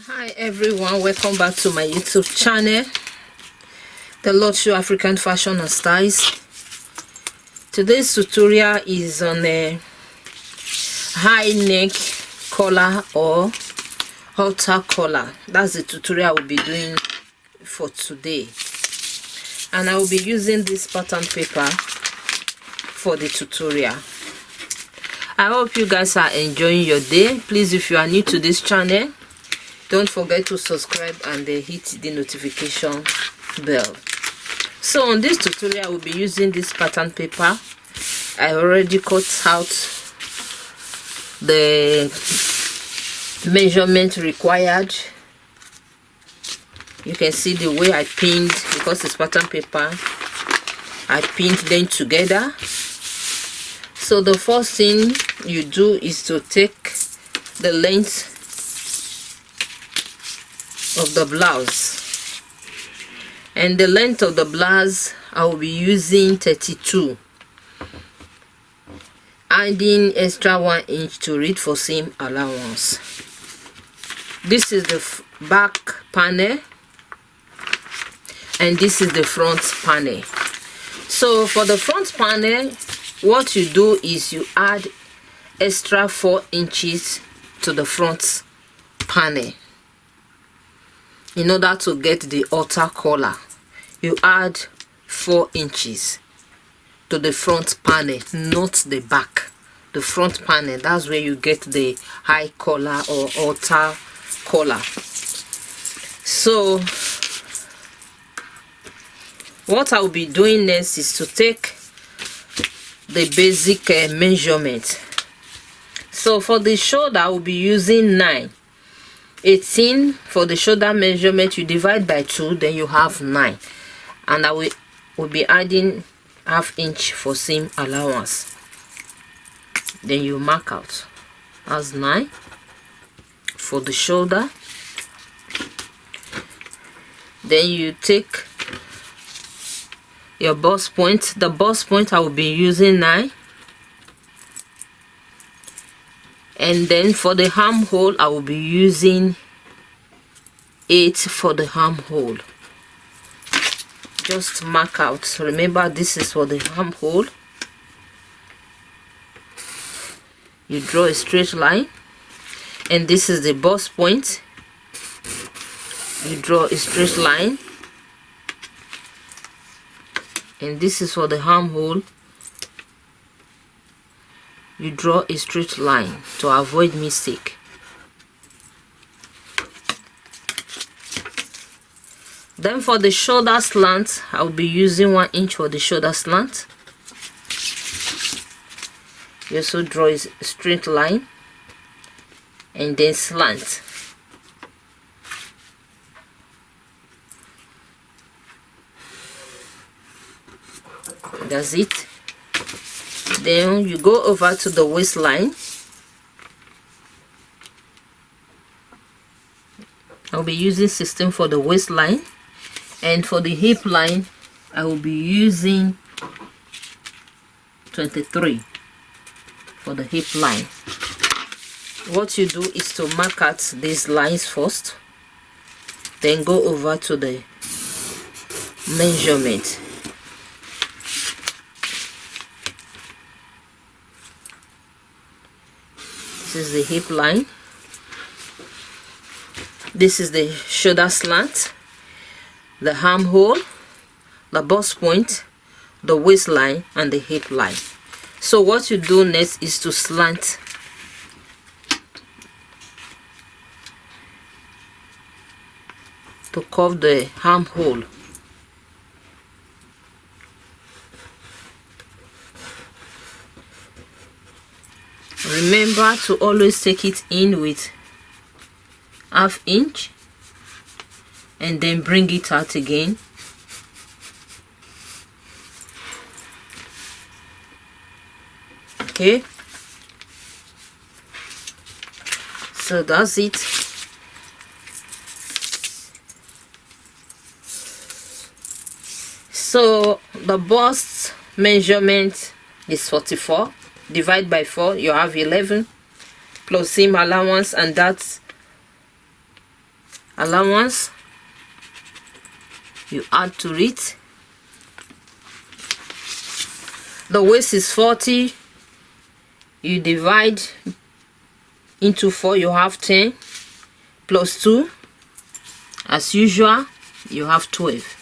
Hi everyone, welcome back to my YouTube channel, the Lord Show African Fashion and Styles. Today's tutorial is on a high neck collar or halter collar. That's the tutorial I will be doing for today, and I will be using this pattern paper for the tutorial. I hope you guys are enjoying your day. Please, if you are new to this channel, don't forget to subscribe and hit the notification bell. So on this tutorial, I will be using this pattern paper. I already cut out the measurement required. You can see the way I pinned, because it's pattern paper, I pinned them together. So the first thing you do is to take the length of the blouse, and the length of the blouse I will be using 32, adding extra 1 inch to it for seam allowance. This is the back panel and this is the front panel. So for the front panel, what you do is you add extra 4 inches to the front panel. In order to get the halter collar, you add 4 inches to the front panel, not the back. The front panel, that's where you get the high collar or halter collar. So what I'll be doing next is to take the basic measurement. So for the shoulder, I will be using 9. 18 for the shoulder measurement. You divide by 2, then you have 9, and I will be adding ½ inch for seam allowance. Then you mark out as 9 for the shoulder. Then you take your bust point. The bust point, I will be using 9. And then for the armhole, I will be using 8 for the armhole. Just mark out. Remember, this is for the armhole. You draw a straight line, and this is the bust point. You draw a straight line, and this is for the armhole. You draw a straight line to avoid mistake. Then for the shoulder slant, I'll be using 1 inch for the shoulder slant. You also draw a straight line and then slant. That's it. Then you go over to the waistline. I'll be using 16 for the waistline, and for the hip line I will be using 23 for the hip line. What you do is to mark out these lines first, then go over to the measurement. This is the hip line, this is the shoulder slant, the armhole, the bust point, the waistline, and the hip line. So what you do next is to slant to curve the armhole. Remember to always take it in with ½ inch and then bring it out again. Okay, so that's it. So the bust measurement is 44. Divide by 4, you have 11 plus seam allowance, and that's allowance, you add to it. The waist is 40, you divide into 4, you have 10 plus 2, as usual you have 12.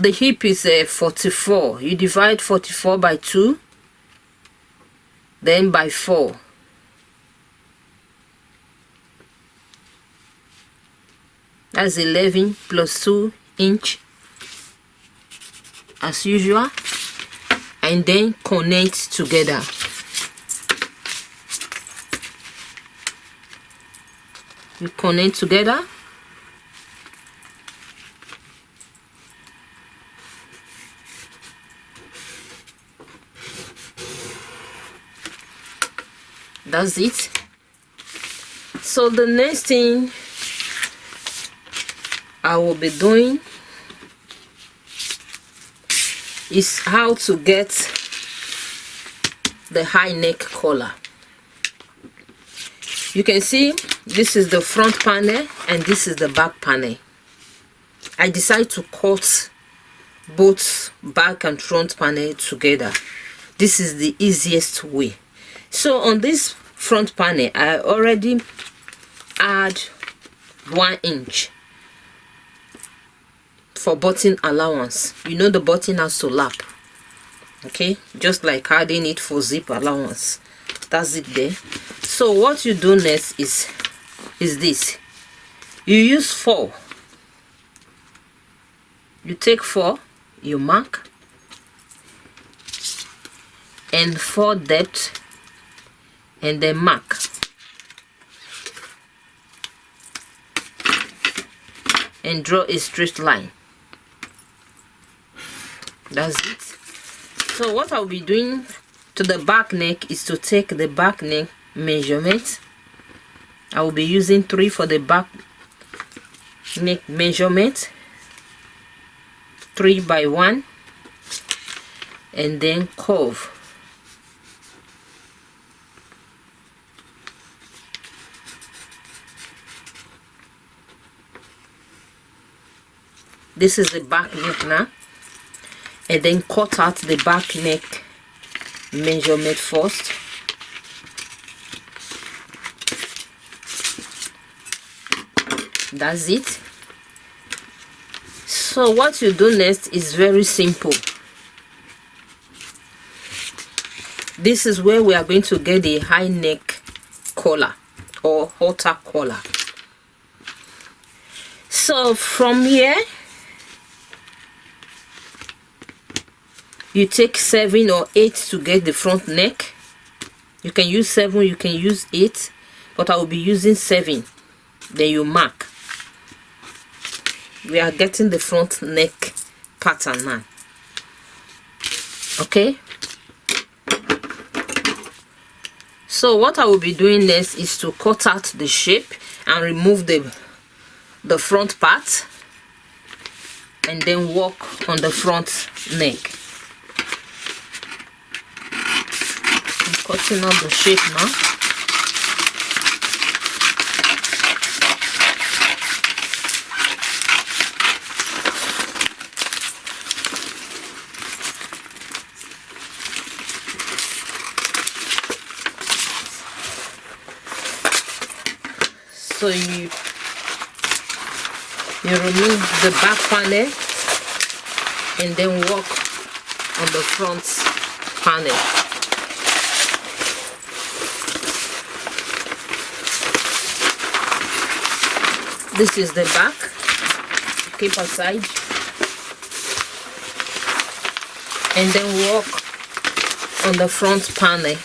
The hip is 44, you divide 44 by 2, then by 4. That's 11 plus 2 inch as usual, and then connect together. You connect together. That's it. So the next thing I will be doing is how to get the high neck collar. You can see this is the front panel and this is the back panel. I decided to cut both back and front panel together. This is the easiest way. So on this front panel, I already add 1 inch for button allowance. You know the button has to lap, okay, just like adding it for zip allowance. That's it there. So what you do next is this. You use 4. You take 4, you mark, and 4 depth, and then mark. And draw a straight line. That's it. So what I'll be doing to the back neck is to take the back neck measurement. I will be using 3 for the back neck measurement, 3 by 1, and then curve. This is the back neck now, and then cut out the back neck measurement first. That's it. So what you do next is very simple. This is where we are going to get the high neck collar or halter collar. So from here, you take 7 or 8 to get the front neck. You can use 7, you can use 8, but I will be using 7. Then you mark. We are getting the front neck pattern now. Okay. So what I will be doing next is to cut out the shape and remove the front part, and then work on the front neck. Cutting out the shape now. So you remove the back panel and then work on the front panel. This is the back, keep aside, and then work on the front panel.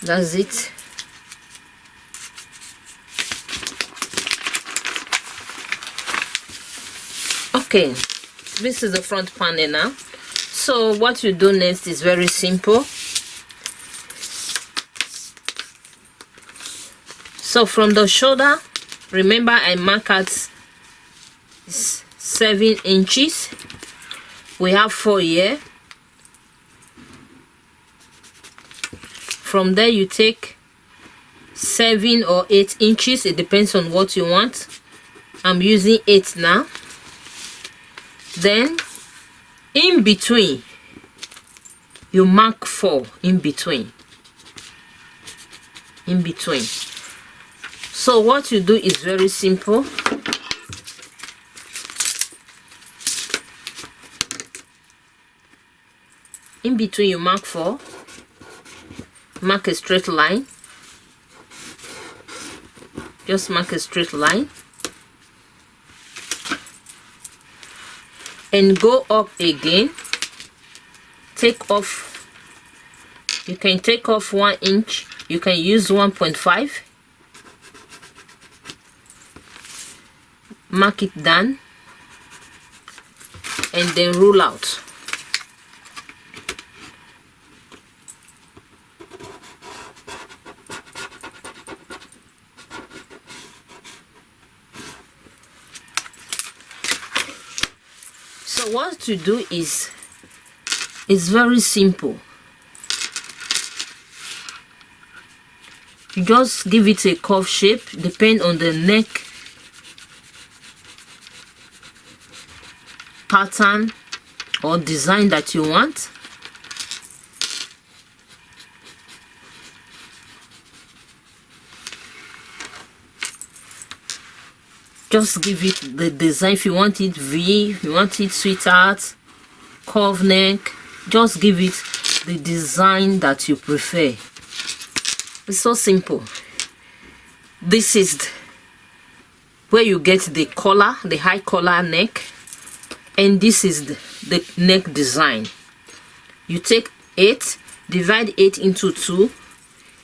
That's it. Okay, this is the front panel now. So what you do next is very simple. So from the shoulder, remember I mark at 7 inches. We have 4 here. From there you take 7 or 8 inches. It depends on what you want. I'm using 8 now. Then in between you mark 4 in between. So what you do is very simple. In between you mark 4, mark a straight line, just mark a straight line, and go up again. Take off, you can take off 1 inch, you can use 1.5, mark it down, and then rule out. So what to do is, it's very simple. You just give it a curve shape, depend on the neck pattern or design that you want. Just give it the design. If you want it V, if you want it sweetheart, curve neck, just give it the design that you prefer. It's so simple. This is where you get the collar, the high collar neck, and this is the neck design. You take 8, divide 8 into 2,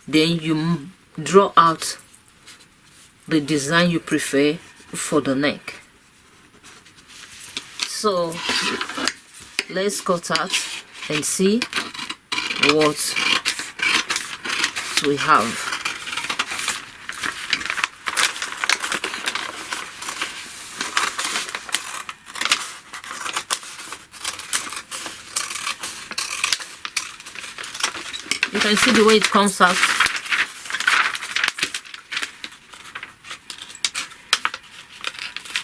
then you draw out the design you prefer for the neck. So let's cut out and see what we have. You can see the way it comes out.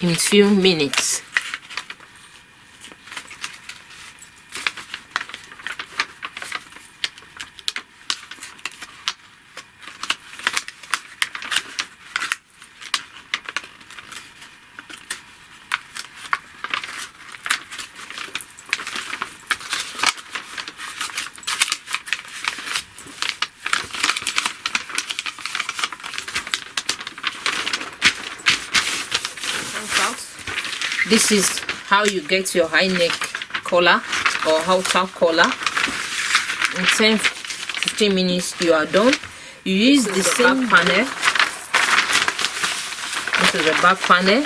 In few minutes. This is how you get your high neck collar or halter collar. In 10-15 minutes you are done. You use the same panel. This is the back panel.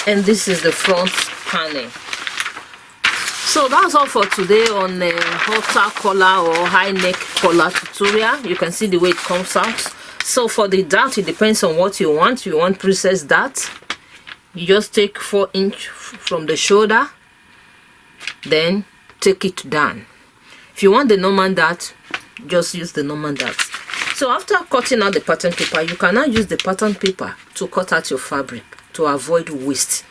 And this is the front panel. So that's all for today on the halter collar or high neck collar tutorial. You can see the way it comes out. So for the dart, it depends on what you want. You want princess dart, you just take 4 inch from the shoulder, then take it down. If you want the normal dart, just use the normal dart. So after cutting out the pattern paper, you can now use the pattern paper to cut out your fabric to avoid waste.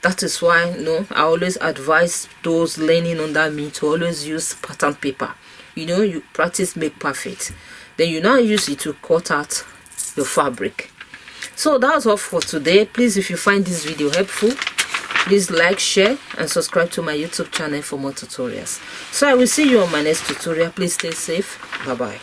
That is why I always advise those learning under me to always use pattern paper. You practice make perfect. Then you now use it to cut out your fabric. So that's all for today. Please, if you find this video helpful, please like, share, and subscribe to my YouTube channel for more tutorials. So I will see you on my next tutorial. Please stay safe. Bye bye.